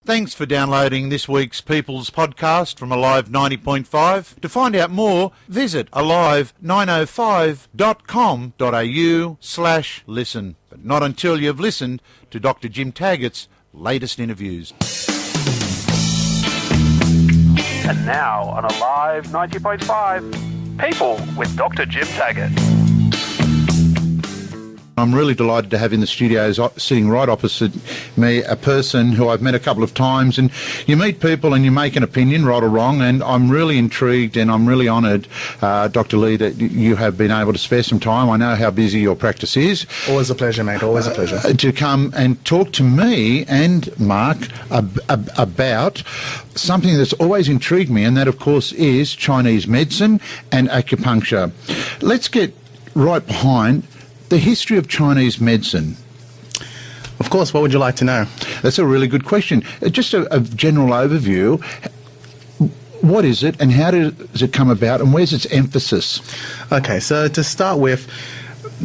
Thanks for downloading this week's People's Podcast from Alive 90.5. To find out more, visit alive905.com.au/listen. But not until you've listened to Dr. Jim Taggart's latest interviews. And now on Alive 90.5, People with Dr. Jim Taggart. I'm really delighted to have in the studios, sitting right opposite me, a person who I've met a couple of times. And you meet people and you make an opinion, right or wrong, and I'm really intrigued and I'm really honoured, Dr. Lee, that you have been able to spare some time. I know how busy your practice is. Always a pleasure, mate, always a pleasure. To come and talk to me and Mark about something that's always intrigued me, and that, of course, is Chinese medicine and acupuncture. Let's get right behind the history of Chinese medicine. Of course, what would you like to know? That's a really good question. Just a general overview. What is it and how does it come about and where's its emphasis? Okay, so to start with,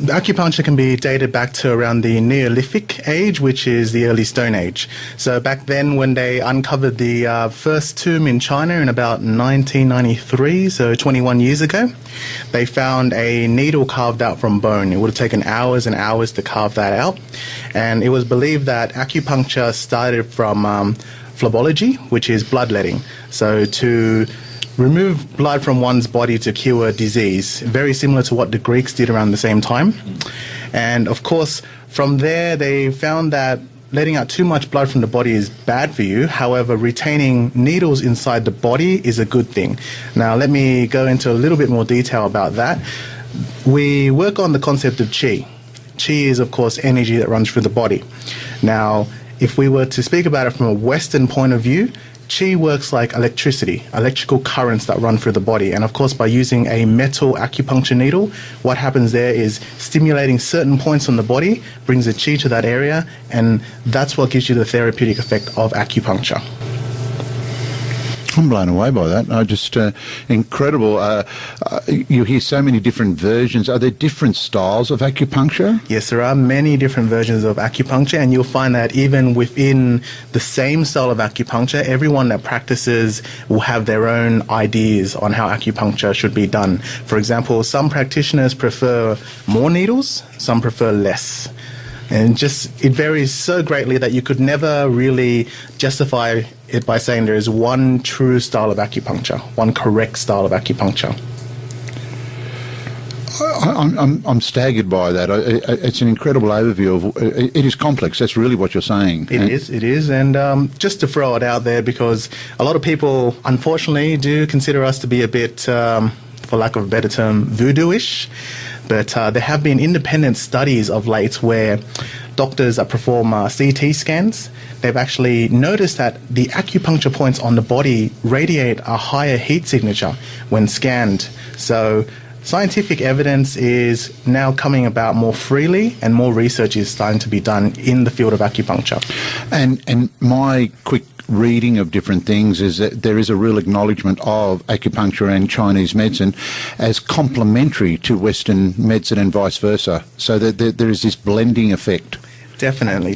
acupuncture can be dated back to around the Neolithic age, which is the early Stone Age. So back then when they uncovered the first tomb in China in about 1993, so 21 years ago, they found a needle carved out from bone. It would have taken hours and hours to carve that out. And it was believed that acupuncture started from phlebology, which is bloodletting. So to remove blood from one's body to cure disease, very similar to what the Greeks did around the same time. And of course, from there, they found that letting out too much blood from the body is bad for you. However, retaining needles inside the body is a good thing. Now, let me go into a little bit more detail about that. We work on the concept of qi. Qi is, of course, energy that runs through the body. Now, if we were to speak about it from a Western point of view, Qi works like electricity, electrical currents that run through the body. And of course, by using a metal acupuncture needle, what happens there is stimulating certain points on the body, brings the Qi to that area, and that's what gives you the therapeutic effect of acupuncture. I'm blown away by that. Just incredible. You hear so many different versions. Are there different styles of acupuncture? Yes, there are many different versions of acupuncture, and you'll find that even within the same style of acupuncture, everyone that practices will have their own ideas on how acupuncture should be done. For example, some practitioners prefer more needles, some prefer less. And just, it varies so greatly that you could never really justify it by saying there is one true style of acupuncture, one correct style of acupuncture. I'm staggered by that. It's an incredible overview of it is complex. That's really what you're saying. It is. And just to throw it out there, because a lot of people, unfortunately, do consider us to be a bit, for lack of a better term, voodoo-ish. But there have been independent studies of late where doctors that perform CT scans, they've actually noticed that the acupuncture points on the body radiate a higher heat signature when scanned. So scientific evidence is now coming about more freely, and more research is starting to be done in the field of acupuncture. And my quick reading of different things is that there is a real acknowledgement of acupuncture and Chinese medicine as complementary to Western medicine and vice versa, so that there is this blending effect. Definitely.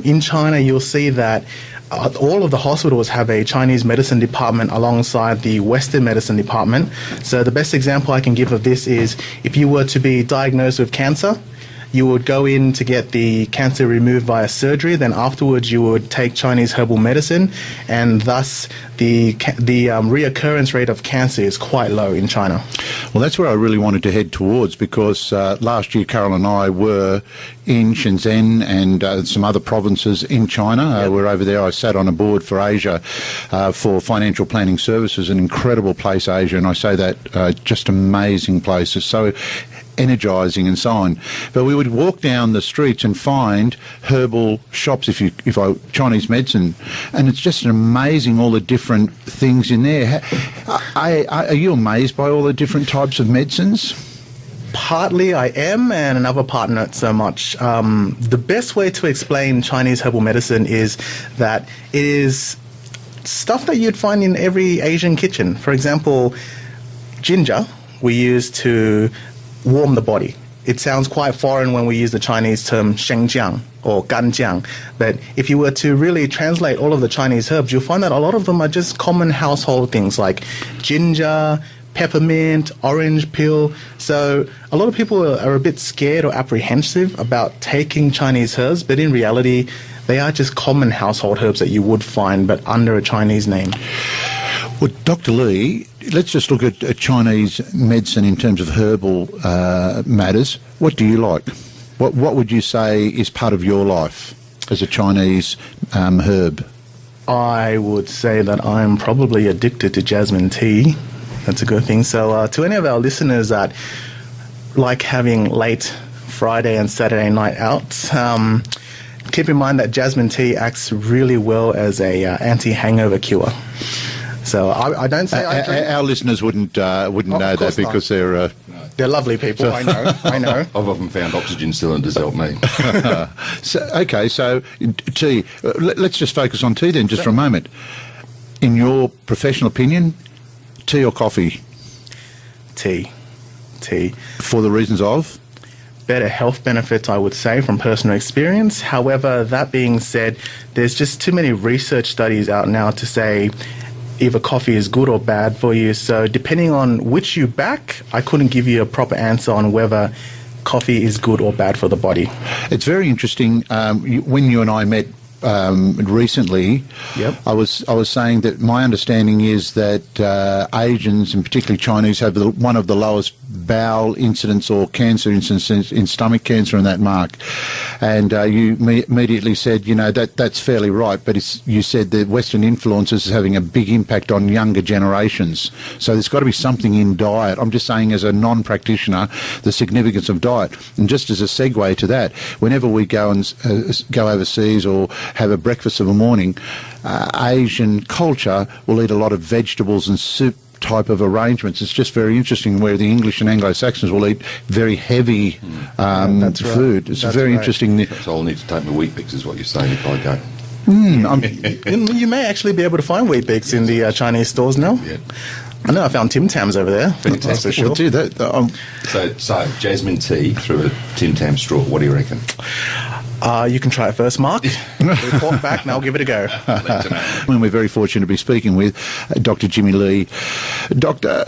In China, you'll see that all of the hospitals have a Chinese medicine department alongside the Western medicine department. So the best example I can give of this is if you were to be diagnosed with cancer, you would go in to get the cancer removed via surgery. Then afterwards, you would take Chinese herbal medicine, and thus the reoccurrence rate of cancer is quite low in China. Well, that's where I really wanted to head towards, because last year Carol and I were in Shenzhen and some other provinces in China. Yep. We're over there. I sat on a board for Asia for financial planning services. An incredible place, Asia, and I say that just amazing place. It's so energising and so on. But we would walk down the streets and find herbal shops, Chinese medicine, and it's just amazing all the different things in there. Are you amazed by all the different types of medicines? Partly I am, and another part not so much. The best way to explain Chinese herbal medicine is that it is stuff that you'd find in every Asian kitchen. For example, ginger we use to warm the body. it sounds quite foreign when we use the Chinese term shengjiang or ganjiang. But if you were to really translate all of the Chinese herbs, you'll find that a lot of them are just common household things like ginger, peppermint, orange peel. So a lot of people are a bit scared or apprehensive about taking Chinese herbs, but in reality, they are just common household herbs that you would find, but under a Chinese name. Well, Dr. Lee, let's just look at Chinese medicine in terms of herbal matters. What do you like? What would you say is part of your life as a Chinese herb? I would say that I'm probably addicted to jasmine tea. That's a good thing. So to any of our listeners that like having late Friday and Saturday night outs, keep in mind that jasmine tea acts really well as a anti-hangover cure. So I don't say I drink. Our listeners wouldn't know that because they're lovely people. I know. I've often found oxygen cylinders help me. So tea. Let's just focus on tea then, just for a moment. In your professional opinion, tea or coffee? Tea. For the reasons of? Better health benefits, I would say, from personal experience. However, that being said, there's just too many research studies out now to say either coffee is good or bad for you. So depending on which you back, I couldn't give you a proper answer on whether coffee is good or bad for the body. It's very interesting. When you and I met recently, yep. I was saying that my understanding is that Asians, and particularly Chinese, have one of the lowest bowel incidence or cancer incidence in stomach cancer in that mark. And you immediately said, that's fairly right, but you said that Western influences is having a big impact on younger generations. So there's got to be something in diet. I'm just saying, as a non-practitioner, the significance of diet. And just as a segue to that, whenever we go and go overseas or have a breakfast of a morning, Asian culture will eat a lot of vegetables and soup type of arrangements. It's just very interesting where the English and Anglo-Saxons will eat very heavy food. It's very interesting. So I'll need to take my wheat bix, is what you're saying, if I go. You may actually be able to find wheat bix in the Chinese stores now. Yeah. I know I found Tim Tams over there. That's for sure. So jasmine tea through a Tim Tam straw, what do you reckon? You can try it first, Mark. Report back and I'll give it a go. And we're very fortunate to be speaking with Dr. Jimmy Lee. Doctor,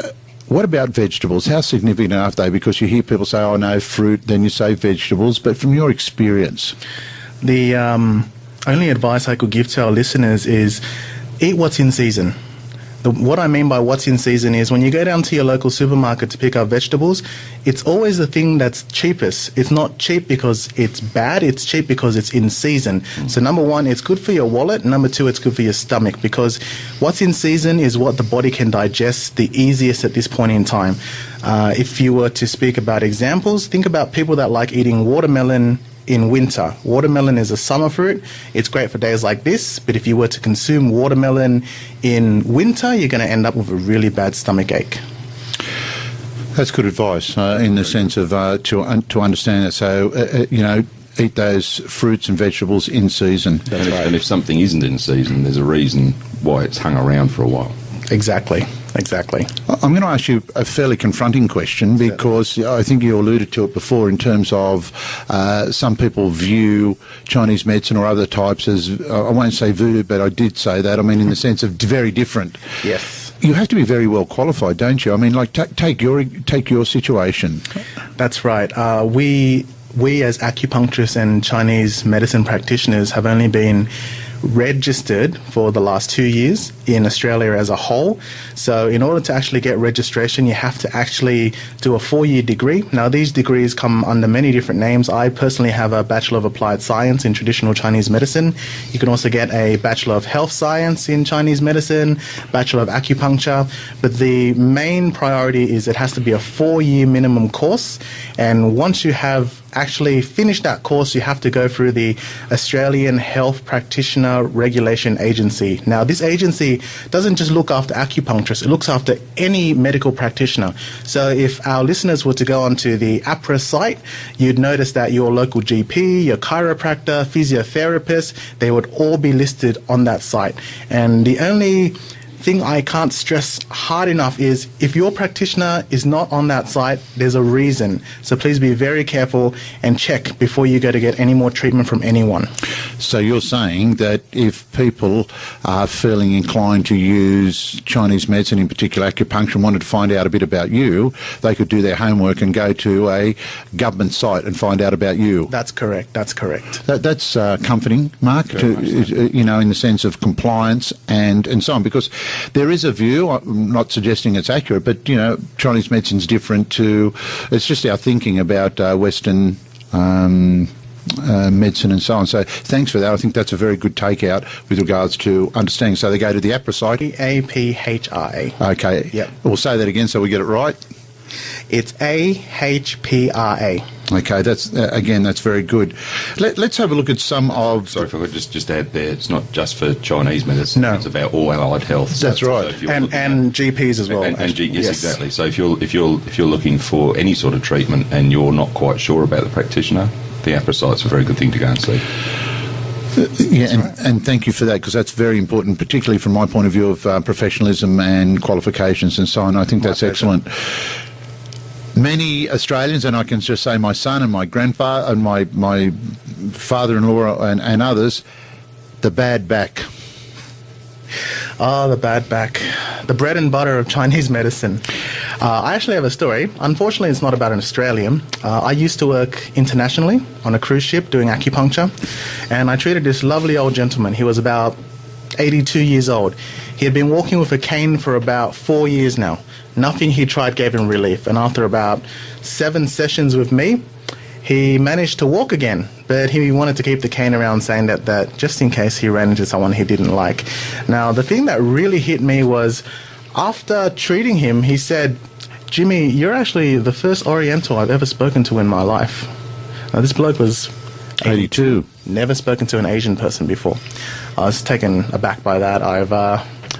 what about vegetables? How significant are they? Because you hear people say, oh no, fruit, then you say vegetables. But from your experience? The only advice I could give to our listeners is eat what's in season. What I mean by what's in season is when you go down to your local supermarket to pick up vegetables, it's always the thing that's cheapest. It's not cheap because it's bad, it's cheap because it's in season. So number one, it's good for your wallet. Number two, it's good for your stomach, because what's in season is what the body can digest the easiest at this point in time. If you were to speak about examples, think about people that like eating watermelon in winter. Watermelon is a summer fruit. It's great for days like this, but if you were to consume watermelon in winter, you're going to end up with a really bad stomach ache. That's good advice in the sense of to understand that. So, eat those fruits and vegetables in season. And if something isn't in season, there's a reason why it's hung around for a while. Exactly. I'm going to ask you a fairly confronting question, because I think you alluded to it before in terms of some people view Chinese medicine or other types as, I won't say voodoo, but I did say that. I mean, in the sense of very different. Yes. You have to be very well qualified, don't you? I mean, like take your situation. That's right. We as acupuncturists and Chinese medicine practitioners have only been registered for the last 2 years in Australia as a whole. So in order to actually get registration, you have to actually do a 4-year degree. Now, these degrees come under many different names. I personally have a Bachelor of Applied Science in Traditional Chinese Medicine. You can also get a Bachelor of Health Science in Chinese Medicine, Bachelor of Acupuncture. But the main priority is it has to be a 4-year minimum course. And once you have actually finished that course, you have to go through the Australian Health Practitioner Regulation Agency. Now, this agency doesn't just look after acupuncturists, it looks after any medical practitioner. So if our listeners were to go onto the APRA site, you'd notice that your local GP, your chiropractor, physiotherapist, they would all be listed on that site. And the only thing I can't stress hard enough is if your practitioner is not on that site, there's a reason. So please be very careful and check before you go to get any more treatment from anyone. So you're saying that if people are feeling inclined to use Chinese medicine, in particular acupuncture, and wanted to find out a bit about you, they could do their homework and go to a government site and find out about you. That's correct. That's correct. That's comforting, Mark, you know, in the sense of compliance and so on, because there is a view, I'm not suggesting it's accurate, but, you know, Chinese medicine's different to, it's just our thinking about Western medicine and so on. So thanks for that. I think that's a very good takeout with regards to understanding. So they go to the APRA site. APHRA. Okay. Yep. We'll say that again so we get it right. It's AHPRA. Okay, that's again, that's very good. Let's have a look at some of... Sorry if I could just add there, it's not just for Chinese medicine, No. it's about all allied health. That's right. if you're And looking GPs as well. yes, exactly. So if you're looking for any sort of treatment and you're not quite sure about the practitioner, the APRA site's a very good thing to go and see. Yeah, and thank you for that, because that's very important, particularly from my point of view of professionalism and qualifications and so on. I think that's excellent. Many Australians, and I can just say my son and my grandfather and my father-in-law and others, the bad back. Oh, the bad back. The bread and butter of Chinese medicine. I actually have a story. Unfortunately, it's not about an Australian. I used to work internationally on a cruise ship doing acupuncture, and I treated this lovely old gentleman. He was about 82 years old. He had been walking with a cane for about 4 years now. Nothing he tried gave him relief, and after about 7 sessions with me, he managed to walk again, but he wanted to keep the cane around, saying that just in case he ran into someone he didn't like. Now, the thing that really hit me was after treating him, he said, "Jimmy, you're actually the first Oriental I've ever spoken to in my life." Now, this bloke was 82. Never spoken to an Asian person before. I was taken aback by that. I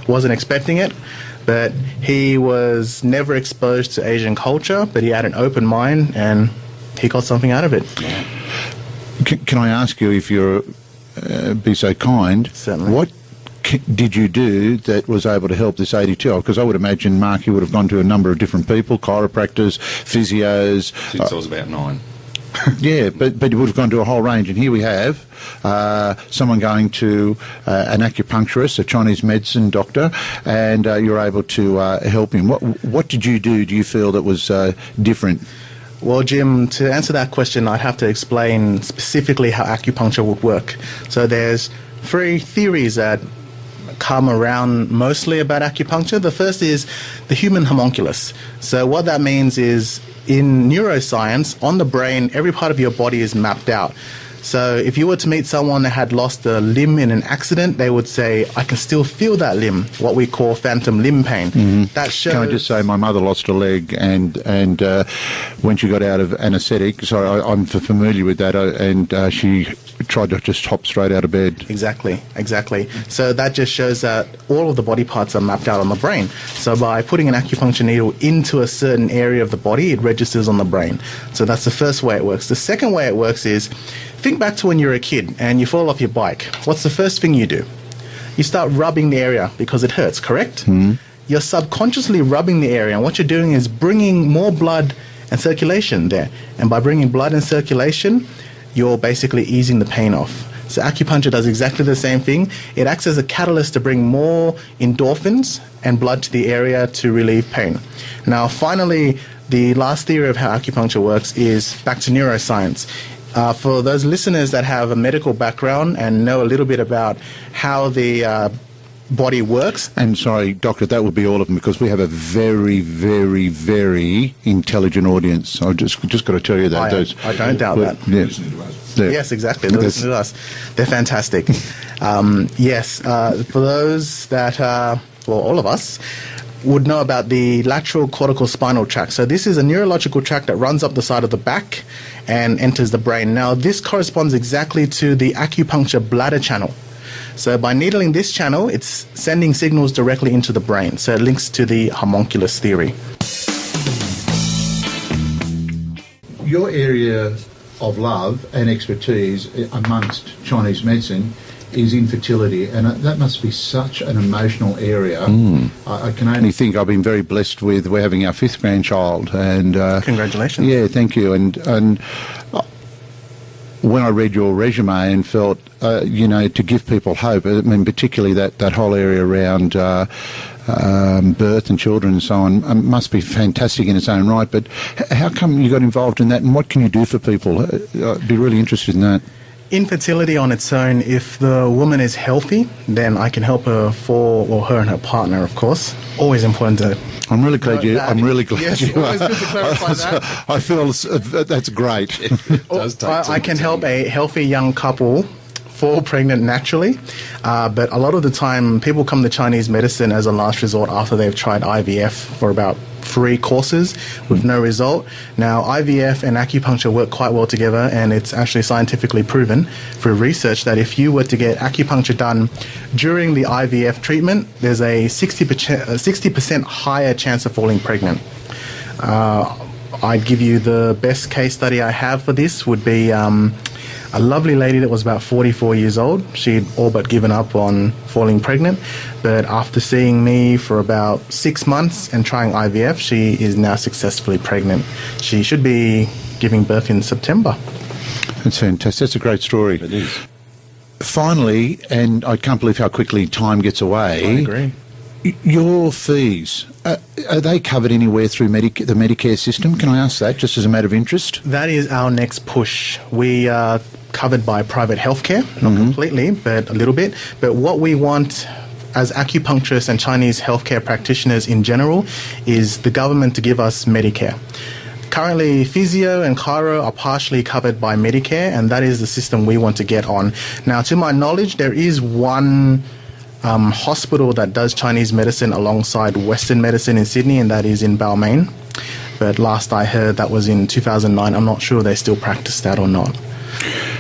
wasn't expecting it, but he was never exposed to Asian culture, but he had an open mind and he got something out of it. Can I ask you, if you're be so kind, Certainly. what did you do that was able to help this 82-year-old? Because I would imagine, Mark, you would have gone to a number of different people, chiropractors, physios. Since I was about 9. Yeah, but you would have gone to a whole range, and here we have someone going to an acupuncturist, a Chinese medicine doctor, and you're able to help him. What did you do you feel that was different? Well, Jim, to answer that question, I'd have to explain specifically how acupuncture would work. So there's 3 theories that come around mostly about acupuncture. The first is the human homunculus. So what that means is, in neuroscience, on the brain, every part of your body is mapped out. So if you were to meet someone that had lost a limb in an accident, they would say, "I can still feel that limb," what we call phantom limb pain. Mm-hmm. That shows... Can I just say, my mother lost a leg, and when she got out of anaesthetic, sorry, I'm familiar with that, and she tried to just hop straight out of bed. Exactly. So that just shows that all of the body parts are mapped out on the brain. So by putting an acupuncture needle into a certain area of the body, it registers on the brain. So that's the first way it works. The second way it works is, think back to when you were a kid and you fall off your bike. What's the first thing you do? You start rubbing the area because it hurts, correct? Mm-hmm. You're subconsciously rubbing the area, and what you're doing is bringing more blood and circulation there. And by bringing blood and circulation, you're basically easing the pain off. So acupuncture does exactly the same thing. It acts as a catalyst to bring more endorphins and blood to the area to relieve pain. Now, finally, the last theory of how acupuncture works is back to neuroscience. For those listeners that have a medical background and know a little bit about how the body works. And sorry, Doctor, that would be all of them, because we have a very, very, very intelligent audience. I've just got to tell you that. I don't doubt that. Yeah. Yeah. Yes, exactly. They listen to us. They're fantastic. Yes, for those that, well, all of us, would know about the lateral cortical spinal tract. So this is a neurological tract that runs up the side of the back and enters the brain. Now, this corresponds exactly to the acupuncture bladder channel. So by needling this channel, it's sending signals directly into the brain. So it links to the homunculus theory. Your area of love and expertise amongst Chinese medicine is infertility, and that must be such an emotional area. I can only think I've been very blessed with, we're having our 5th grandchild, and Congratulations. Yeah, thank you. And when I read your resume and felt, to give people hope, I mean, particularly that whole area around birth and children and so on, must be fantastic in its own right. But how come you got involved in that, and what can you do for people? I'd be really interested in that. Infertility on its own, if the woman is healthy, then I can help her her and her partner, of course. Always important to... I'm really glad you. Yes, always good to clarify that. I feel that's great. It does take I can help a healthy young couple fall pregnant naturally, but a lot of the time people come to Chinese medicine as a last resort after they've tried IVF for about 3 courses with no result. Now, IVF and acupuncture work quite well together, and it's actually scientifically proven through research that if you were to get acupuncture done during the IVF treatment, there's a 60% higher chance of falling pregnant. I'd give you the best case study I have for this would be a lovely lady that was about 44 years old. She'd all but given up on falling pregnant, but after seeing me for about 6 months and trying IVF, she is now successfully pregnant. She should be giving birth in September. That's fantastic. That's a great story. It is. Finally, and I can't believe how quickly time gets away. I agree. Your fees, are they covered anywhere through the Medicare system? Can I ask that, just as a matter of interest? That is our next push. We are covered by private healthcare, not completely, but a little bit. But what we want as acupuncturists and Chinese healthcare practitioners in general is the government to give us Medicare. Currently, physio and chiro are partially covered by Medicare, and that is the system we want to get on. Now, to my knowledge, there is one hospital that does Chinese medicine alongside Western medicine in Sydney, and that is in Balmain. But last I heard, that was in 2009. I'm not sure they still practice that or not.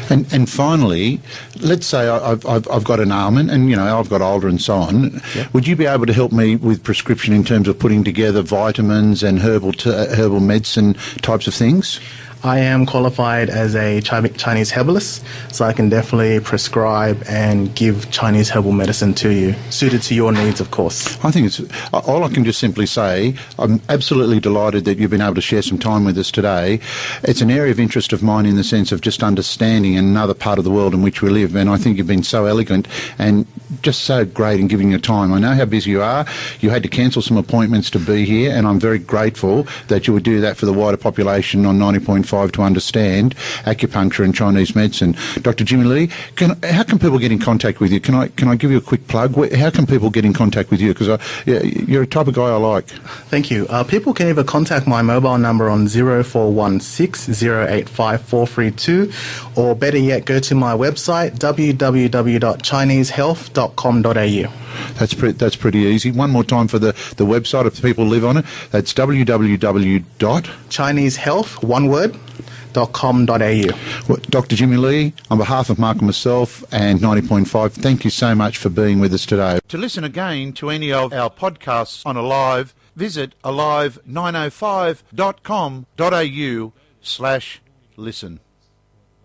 And finally, let's say I've got an ailment, and I've got older and so on. Yeah. Would you be able to help me with prescription in terms of putting together vitamins and herbal medicine types of things? I am qualified as a Chinese herbalist, so I can definitely prescribe and give Chinese herbal medicine to you, suited to your needs, of course. I think all I can just simply say, I'm absolutely delighted that you've been able to share some time with us today. It's an area of interest of mine in the sense of just understanding another part of the world in which we live, and I think you've been so elegant and just so great in giving your time. I know how busy you are. You had to cancel some appointments to be here, and I'm very grateful that you would do that for the wider population on 90.5 to understand acupuncture and Chinese medicine. Dr. Jimmy Lee, how can people get in contact with you? Can I give you a quick plug? How can people get in contact with you? Because you're a type of guy I like. Thank you. People can either contact my mobile number on 0416 085 432, or better yet, go to my website www.chinesehealth.com.au. That's pretty easy. One more time for the website if people live on it. That's www.chinesehealth, one word, .com.au. Well, Dr. Jimmy Lee, on behalf of Mark and myself and 90.5, thank you so much for being with us today. To listen again to any of our podcasts on Alive, visit alive905.com.au/listen.